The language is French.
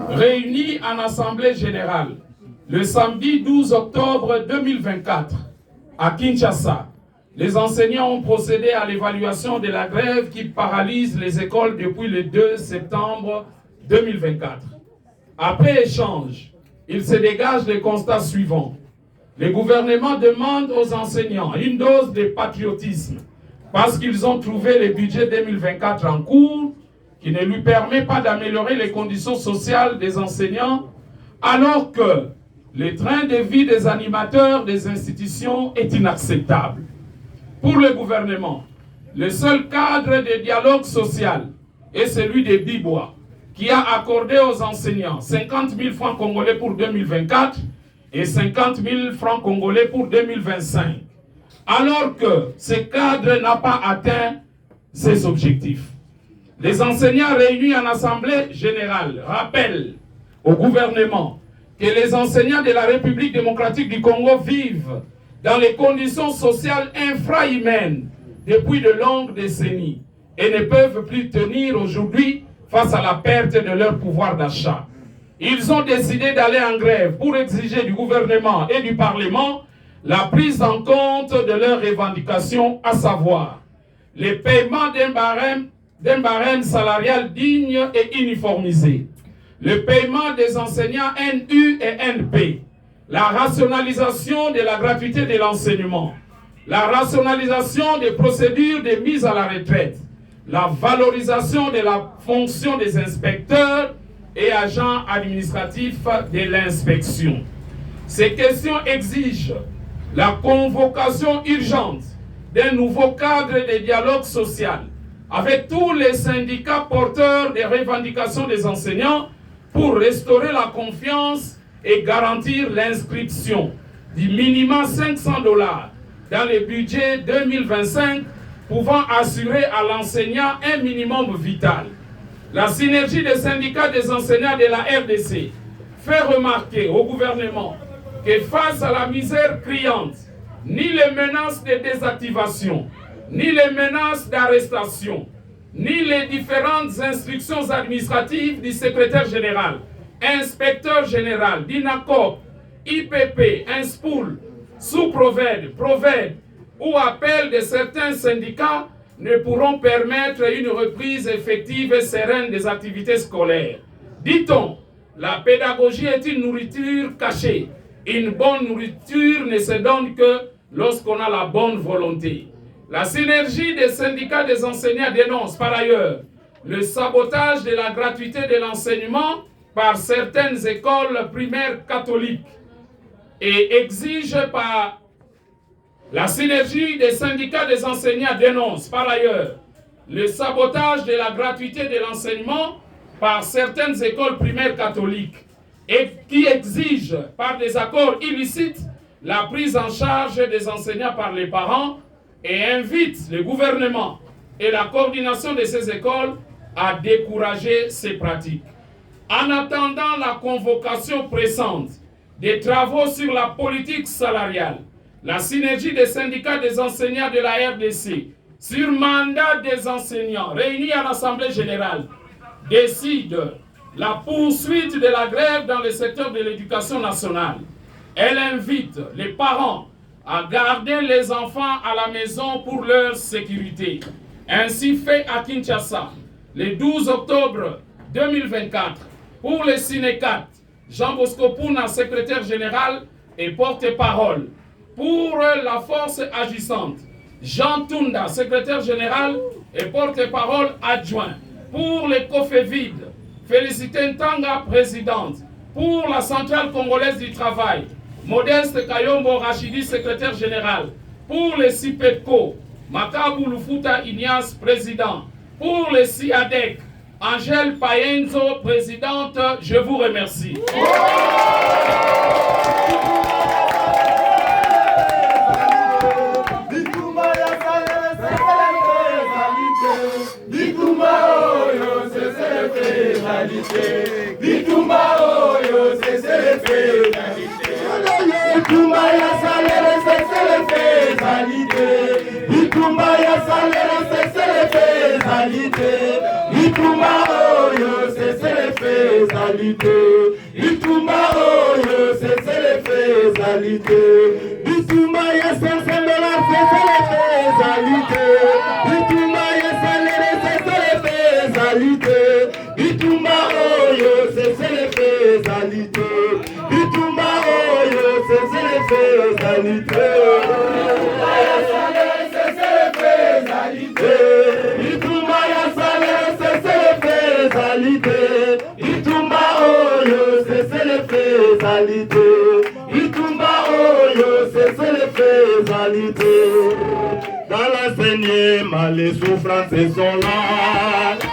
réunis en Assemblée générale le samedi 12 octobre 2024 à Kinshasa, les enseignants ont procédé à l'évaluation de la grève qui paralyse les écoles depuis le 2 septembre 2024. Après échange, il se dégage les constats suivants. Le gouvernement demande aux enseignants une dose de patriotisme parce qu'ils ont trouvé le budget 2024 en cours qui ne lui permet pas d'améliorer les conditions sociales des enseignants alors que le train de vie des animateurs des institutions est inacceptable. Pour le gouvernement, le seul cadre de dialogue social est celui de Bibois, qui a accordé aux enseignants 50 000 francs congolais pour 2024 et 50 000 francs congolais pour 2025, alors que ce cadre n'a pas atteint ses objectifs. Les enseignants réunis en Assemblée générale rappellent au gouvernement que les enseignants de la République démocratique du Congo vivent dans les conditions sociales infrahumaines depuis de longues décennies et ne peuvent plus tenir aujourd'hui face à la perte de leur pouvoir d'achat. Ils ont décidé d'aller en grève pour exiger du gouvernement et du Parlement la prise en compte de leurs revendications, à savoir le paiement d'un barème salarial digne et uniformisé, le paiement des enseignants NU et NP, la rationalisation de la gratuité de l'enseignement, la rationalisation des procédures de mise à la retraite, la valorisation de la fonction des inspecteurs et agents administratifs de l'inspection. Ces questions exigent la convocation urgente d'un nouveau cadre de dialogue social avec tous les syndicats porteurs des revendications des enseignants pour restaurer la confiance et garantir l'inscription du minimum 500 $ dans le budget 2025 pouvant assurer à l'enseignant un minimum vital. La synergie des syndicats des enseignants de la RDC fait remarquer au gouvernement que face à la misère criante, ni les menaces de désactivation, ni les menaces d'arrestation, ni les différentes instructions administratives du secrétaire général, inspecteur général, d'INACOP, IPP, INSPOUL, sous-provède, provède ou appel de certains syndicats ne pourront permettre une reprise effective et sereine des activités scolaires. Dit-on, la pédagogie est une nourriture cachée. Une bonne nourriture ne se donne que lorsqu'on a la bonne volonté. La synergie des syndicats des enseignants dénonce par ailleurs le sabotage de la gratuité de l'enseignement par certaines écoles primaires catholiques et exige par la synergie des syndicats des enseignants dénonce par ailleurs le sabotage de la gratuité de l'enseignement par certaines écoles primaires catholiques et qui exige par des accords illicites la prise en charge des enseignants par les parents et invite le gouvernement et la coordination de ces écoles à décourager ces pratiques. En attendant la convocation pressante des travaux sur la politique salariale, la synergie des syndicats des enseignants de la RDC sur mandat des enseignants réunis à l'Assemblée générale décide la poursuite de la grève dans le secteur de l'éducation nationale. Elle invite les parents à garder les enfants à la maison pour leur sécurité. Ainsi fait à Kinshasa, le 12 octobre 2024, pour les Sinécat, Jean Bosco Pouna, secrétaire général et porte-parole. Pour la force agissante, Jean Tunda, secrétaire général et porte-parole adjoint. Pour les COFEVID, Félicité Ntanga, présidente. Pour la centrale congolaise du travail, Modeste Kayombo Rachidi, secrétaire général. Pour les CIPECO, Makabu Lufuta Ignace, président. Pour les CIADEC, Angèle Payenzo, présidente. Je vous remercie. Bitumba oyo c'est le pénalité. Bitumba ya salaire c'est le pénalité. Bitumba ya salaire c'est le pénalité. Bitumba oyo c'est le pénalité. faisalité. Bitumba oyo, cessez les faisalités. Bitumba ya 500 $, cessez les faisalités. Bitumba ya salaire, cessez les faisalités. Bitumba oyo, cessez les faisalités. Bitumba oyo, cessez les faisalités. Bitumba ya salaire, cessez les faisalités. Bitumba ya salaire, cessez les faisalités. Bitumba oyo, cessez les faisalités. Bitumba oyo, cessez les faisalités. Dans l'enseignement, les souffrances sont là.